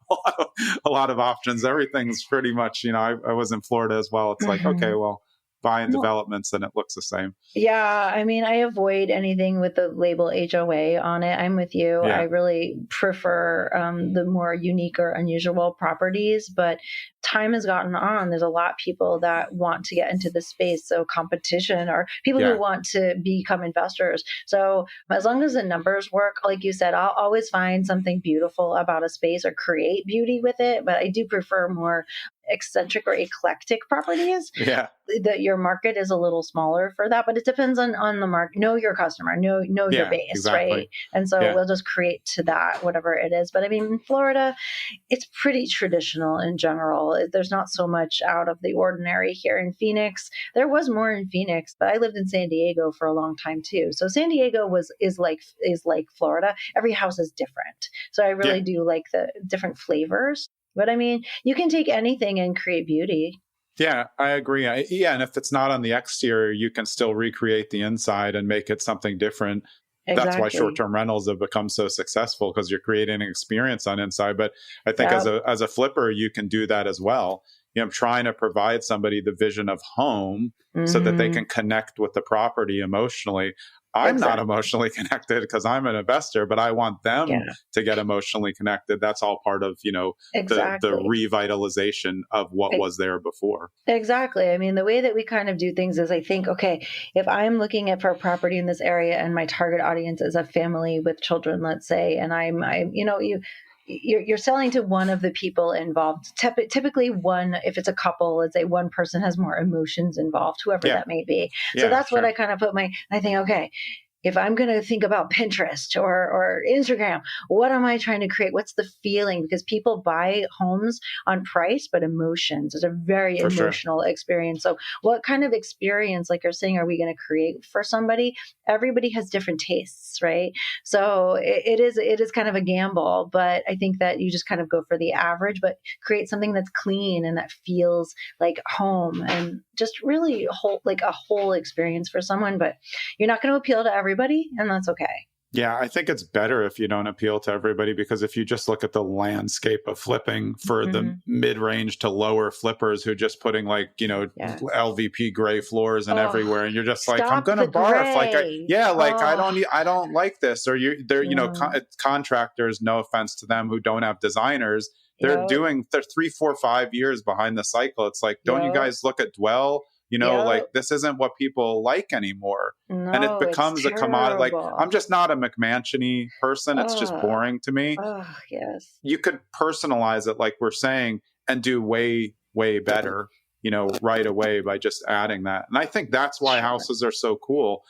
a lot of options. Everything's pretty much, you know, I was in Florida as well. It's like, okay, well, buying developments and it looks the same. Yeah. I mean, I avoid anything with the label HOA on it. I'm with you. Yeah. I really prefer the more unique or unusual properties, but time has gotten on. There's a lot of people that want to get into the space. So competition, or people who want to become investors. So as long as the numbers work, like you said, I'll always find something beautiful about a space or create beauty with it. But I do prefer more eccentric or eclectic properties. Yeah. That your market is a little smaller for that, but it depends on the market. Know your customer, know your base, right? And so we'll just create to that, whatever it is. But I mean, in Florida, it's pretty traditional in general. There's not so much out of the ordinary here. In Phoenix, there was more in Phoenix, but I lived in San Diego for a long time too. So San Diego is like Florida. Every house is different. So I really do like the different flavors. But I mean, you can take anything and create beauty. Yeah, I agree. And if it's not on the exterior, you can still recreate the inside and make it something different. Exactly. That's why short-term rentals have become so successful, because you're creating an experience on inside. But I think as a flipper, you can do that as well. You know, I'm trying to provide somebody the vision of home so that they can connect with the property emotionally. I'm not emotionally connected because I'm an investor, but I want them to get emotionally connected. That's all part of, you know, the revitalization of what was there before. Exactly. I mean, the way that we kind of do things is I think, okay, if I'm looking at for a property in this area and my target audience is a family with children, let's say, and I'm you know, you're selling to one of the people involved. Typically one, if it's a couple, let's say one person has more emotions involved, whoever that may be. So that's what I kind of I think, okay, if I'm going to think about Pinterest or Instagram, what am I trying to create? What's the feeling? Because people buy homes on price, but emotions. It's a very emotional experience. So what kind of experience, like you're saying, are we going to create for somebody? Everybody has different tastes, right? So it is kind of a gamble, but I think that you just kind of go for the average, but create something that's clean and that feels like home and just really like a whole experience for someone. But you're not going to appeal to everybody, and that's okay. Yeah, I think it's better if you don't appeal to everybody, because if you just look at the landscape of flipping for the mid-range to lower flippers who just putting like, you know, LVP gray floors and everywhere, and you're just like, I'm going to barf. I don't like this. Or you know, contractors, no offense to them, who don't have designers, they're 3, 4, 5 years behind the cycle. It's like, don't you guys look at dwell? Like this isn't what people like anymore. And it No, it's becomes a commodity. Like, terrible. I'm just not a McMansion-y person. It's just Oh, boring to me. oh, yes. You could personalize it, like we're saying, and do way, way better, right away by just adding that. And I think that's why houses are so cool.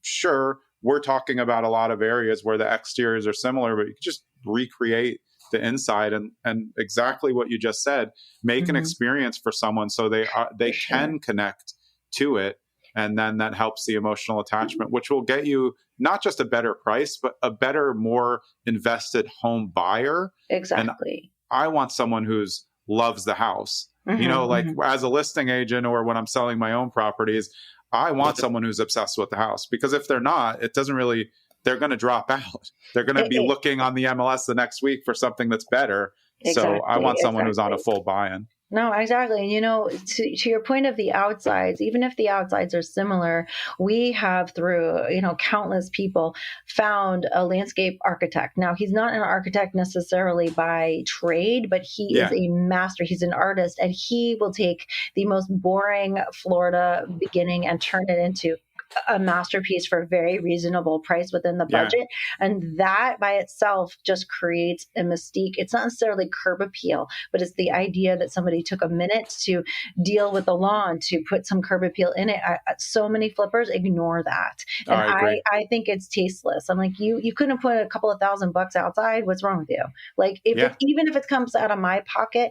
Sure, we're talking about a lot of areas where the exteriors are similar, but you can just recreate the inside and exactly what you just said, make an experience for someone so they can connect to it. And then that helps the emotional attachment, which will get you not just a better price, but a better, more invested home buyer. Exactly. And I want someone who's loves the house, like as a listing agent or when I'm selling my own properties, I want someone who's obsessed with the house, because if they're not, it doesn't really, they're going to drop out. They're going to be looking on the MLS the next week for something that's better. So I want someone who's on a full buy-in. No, exactly. And, to your point of the outsides, even if the outsides are similar, we have through, countless people found a landscape architect. Now, he's not an architect necessarily by trade, but he is a master. He's an artist, and he will take the most boring Florida beginning and turn it into a masterpiece for a very reasonable price within the budget. And that by itself just creates a mystique. It's not necessarily curb appeal, but it's the idea that somebody took a minute to deal with the lawn, to put some curb appeal in it. So many flippers ignore that. And I think it's tasteless. I'm like, you couldn't put a couple of $1,000 outside. What's wrong with you? Like, even if it comes out of my pocket,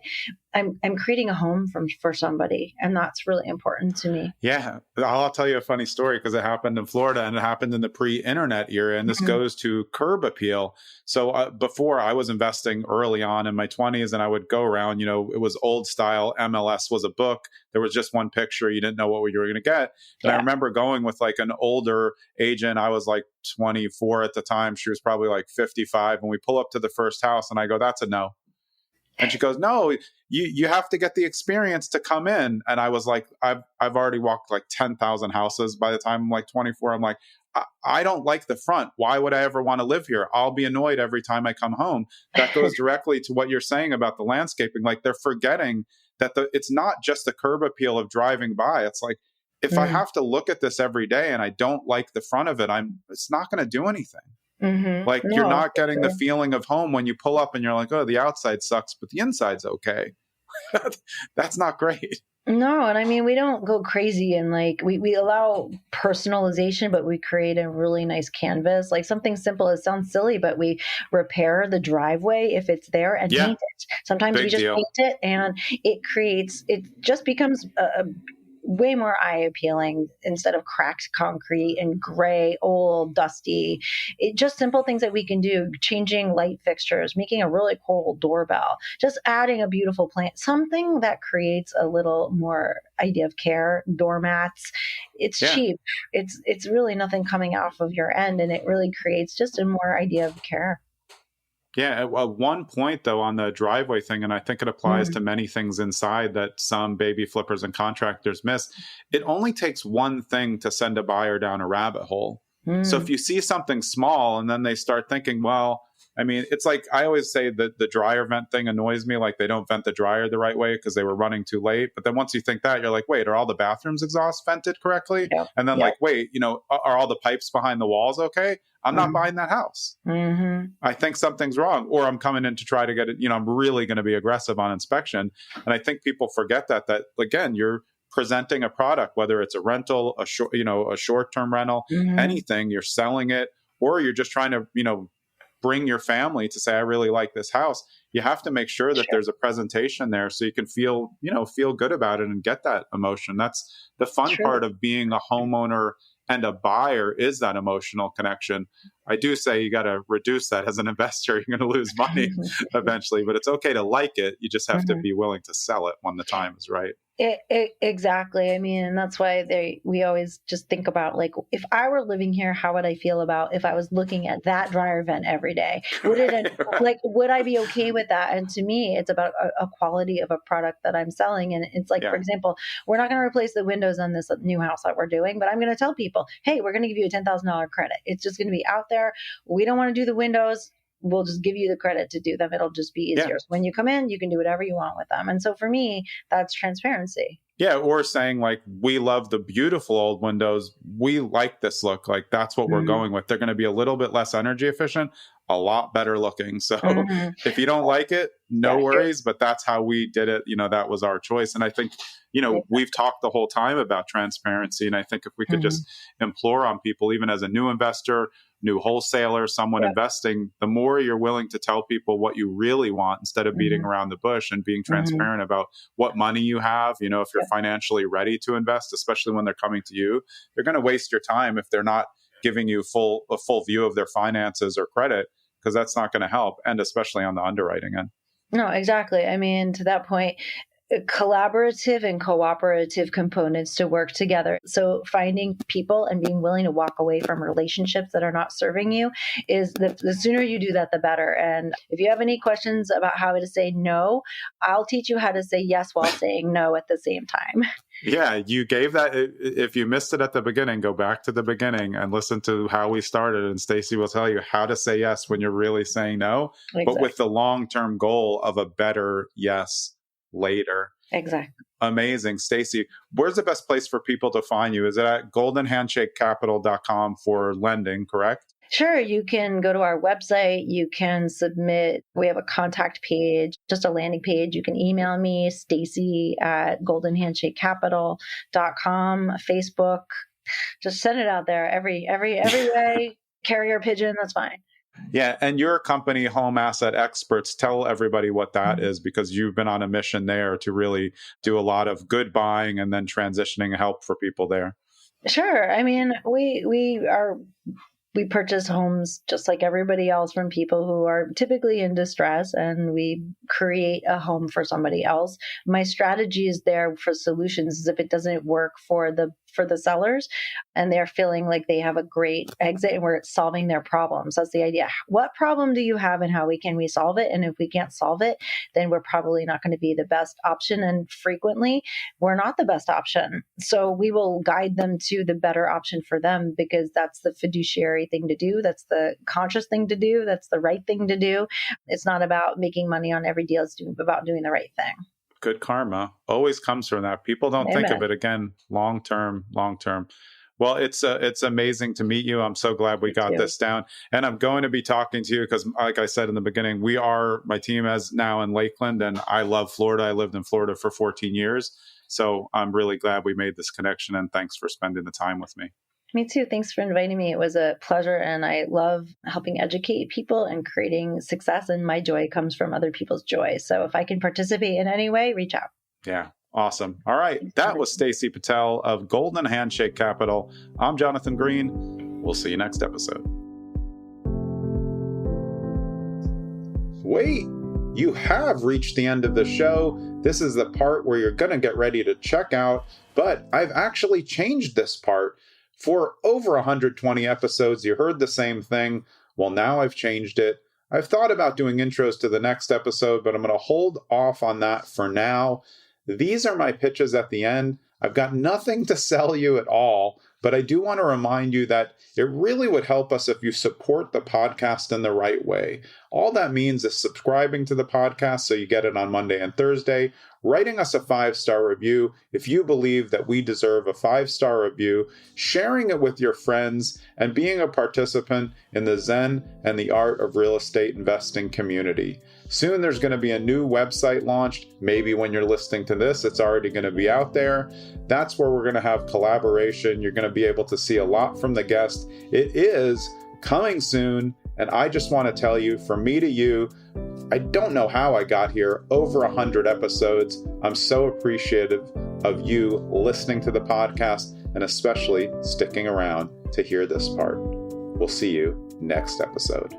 I'm creating a home for somebody, and that's really important to me. Yeah, I'll tell you a funny story, because it happened in Florida and it happened in the pre-internet era, and this goes to curb appeal. So before, I was investing early on in my 20s, and I would go around, it was old style. MLS was a book. There was just one picture. You didn't know what you were going to get. And I remember going with like an older agent. I was like 24 at the time. She was probably like 55. And we pull up to the first house and I go, that's a no. And she goes, no, you have to get the experience to come in. And I was like, I've already walked like 10,000 houses by the time I'm like 24. I'm like, I don't like the front. Why would I ever want to live here? I'll be annoyed every time I come home. That goes directly to what you're saying about the landscaping. Like, they're forgetting that it's not just the curb appeal of driving by. It's like, if I have to look at this every day and I don't like the front of it, it's not going to do anything. Like, you're not getting the feeling of home when you pull up and you're like, oh, the outside sucks, but the inside's okay. That's not great. No, and I mean, we don't go crazy and like we allow personalization, but we create a really nice canvas. Like something simple, it sounds silly, but we repair the driveway if it's there and paint it. Sometimes we just paint it, and it just becomes a way more eye appealing instead of cracked concrete and gray, old, dusty. Just simple things that we can do, changing light fixtures, making a really cool doorbell, just adding a beautiful plant, something that creates a little more idea of care. Doormats, it's cheap. It's really nothing coming off of your end, and it really creates just a more idea of care. Yeah, at one point, though, on the driveway thing, and I think it applies to many things inside that some baby flippers and contractors miss, it only takes one thing to send a buyer down a rabbit hole. So if you see something small and then they start thinking, well, I mean, it's like I always say that the dryer vent thing annoys me. Like, they don't vent the dryer the right way because they were running too late. But then once you think that, you're like, wait, are all the bathrooms exhaust vented correctly? And then like, wait, are all the pipes behind the walls okay? I'm not buying that house. I think something's wrong, or I'm coming in to try to get it. I'm really going to be aggressive on inspection. And I think people forget that again, you're presenting a product, whether it's a rental, a short-term rental, anything, you're selling it, or you're just trying to, bring your family to say, I really like this house. You have to make sure that there's a presentation there so you can feel good about it and get that emotion. That's the fun part of being a homeowner and a buyer, is that emotional connection. I do say you got to reduce that as an investor. You're going to lose money eventually, but it's okay to like it. You just have to be willing to sell it when the time is right. Exactly. I mean, and that's why we always just think about, like, if I were living here, how would I feel about if I was looking at that dryer vent every day? Would I be okay with that? And to me, it's about a quality of a product that I'm selling. And it's like, for example, we're not going to replace the windows on this new house that we're doing, but I'm going to tell people, hey, we're going to give you a $10,000 credit. It's just going to be out there. We don't want to do the windows. we'll just give you the credit to do them. It'll just be easier. Yeah. So when you come in, you can do whatever you want with them. And so for me, that's transparency. Yeah, or saying like, we love the beautiful old windows. We like this look. Like that's what we're going with. They're going to be a little bit less energy efficient, a lot better looking. So if you don't like it, no worries, but that's how we did it. That was our choice. And I think, we've talked the whole time about transparency. And I think if we could just implore on people, even as a new investor, new wholesaler, someone investing, the more you're willing to tell people what you really want instead of beating around the bush and being transparent about what money you have. If you're financially ready to invest, especially when they're coming to you, they're going to waste your time if they're not giving you a full view of their finances or credit, because that's not going to help. And especially on the underwriting end. No, exactly. I mean, to that point, collaborative and cooperative components to work together. So finding people and being willing to walk away from relationships that are not serving you is the sooner you do that, the better. And if you have any questions about how to say no, I'll teach you how to say yes while saying no at the same time. Yeah, you gave that. If you missed it at the beginning, go back to the beginning and listen to how we started. And Stacy will tell you how to say yes when you're really saying no, but with the long-term goal of a better yes later. Exactly. Amazing. Stacy, where's the best place for people to find you? Is it at goldenhandshakecapital.com for lending, correct? Sure. You can go to our website. You can submit. We have a contact page, just a landing page. You can email me, Stacy at goldenhandshakecapital.com, Facebook. Just send it out there every way. Carrier pigeon, that's fine. Yeah. And your company, Home Asset Experts, tell everybody what that is, because you've been on a mission there to really do a lot of good buying and then transitioning help for people there. Sure. I mean, we purchase homes just like everybody else from people who are typically in distress, and we create a home for somebody else. My strategy is there for solutions. If it doesn't work for the sellers and they're feeling like they have a great exit and we're solving their problems. That's the idea. What problem do you have and how can we solve it? And if we can't solve it, then we're probably not going to be the best option. And frequently we're not the best option. So we will guide them to the better option for them, because that's the fiduciary thing to do. That's the conscious thing to do. That's the right thing to do. It's not about making money on every deal. It's about doing the right thing. Good karma always comes from that. People don't think of it again, long term. Well, it's amazing to meet you. I'm so glad we got this down. And I'm going to be talking to you because, like I said in the beginning, my team is now in Lakeland, and I love Florida. I lived in Florida for 14 years. So I'm really glad we made this connection, and thanks for spending the time with me. Me too. Thanks for inviting me. It was a pleasure, and I love helping educate people and creating success, and my joy comes from other people's joy. So if I can participate in any way, reach out. Yeah. Awesome. All right. That was Stacy Patel of Golden Handshake Capital. I'm Jonathan Green. We'll see you next episode. Wait, you have reached the end of the show. This is the part where you're going to get ready to check out, but I've actually changed this part. For over 120 episodes, you heard the same thing. Well, now I've changed it. I've thought about doing intros to the next episode, but I'm going to hold off on that for now. These are my pitches at the end. I've got nothing to sell you at all, but I do want to remind you that it really would help us if you support the podcast in the right way. All that means is subscribing to the podcast so you get it on Monday and Thursday, writing us a 5-star review if you believe that we deserve a 5-star review, sharing it with your friends, and being a participant in the Zen and the Art of Real Estate Investing community. Soon there's going to be a new website launched. Maybe when you're listening to this, it's already going to be out there. That's where we're going to have collaboration. You're going to be able to see a lot from the guest. It is coming soon. And I just want to tell you, from me to you, I don't know how I got here, over 100 episodes. I'm so appreciative of you listening to the podcast and especially sticking around to hear this part. We'll see you next episode.